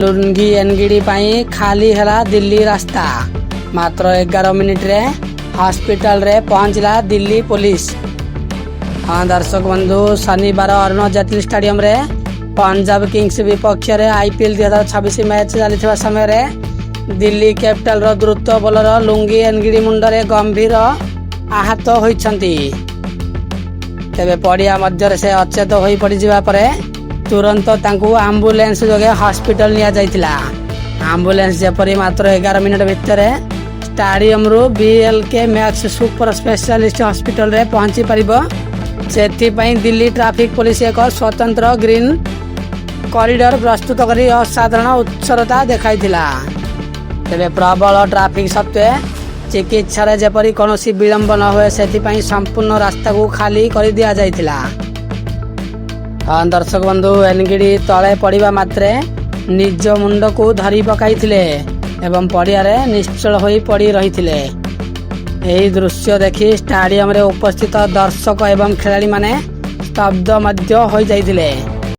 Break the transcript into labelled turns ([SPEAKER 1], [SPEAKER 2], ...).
[SPEAKER 1] Lungi Ngidi पाई खाली है दिल्ली रास्ता। मात्र 11 मिनिट रे हॉस्पिटल रे पहुंचला दिल्ली पुलिस। हाँ दर्शक बंधु, शनिवार अरुण जेटली स्टेडियम रे पंजाब किंग्स विपक्ष रे आईपीएल 2026 मैच चली समय रे दिल्ली कैपिटल रो द्रुत बॉलर लुंगी एनगिडी मुंडरे गंभीर आहत होइछंती। तेबे पड़िया मध्य से अचेत होई पड़ी जिबा परे तुरंत तांकू एम्बुलेंस जोगे हॉस्पिटल निया जाइतिला। एम्बुलेंस जेपरी मात्र 11 मिनिट भितर स्टेडियम रु BLK max super specialist hospital रे पहुंची परिबो। सेथि पई दिल्ली ट्रैफिक पुलिस एक स्वतंत्र ग्रीन कॉरिडोर प्रस्तुत करी असाधारण उत्सरता देखाइतिला। तेबे प्रबल ट्रैफिक सत्वे चिकित्सा रे जेपरी कोनोसी विलंब न होए सेथि पई संपूर्ण रास्ता को खाली कर दिया जाइतिला। हाँ दर्शक बंधु, एनगिडी तले पड़िबा मात्रे निज मुंड को धरी पकाइथिले एवं पड़िया रे निश्चल होई पड़ी रहिथिले। एही दृश्य देखि स्टेडियम रे उपस्थित दर्शक एवं खेलाड़ी माने स्तब्ध मध्य होई जाइथिले।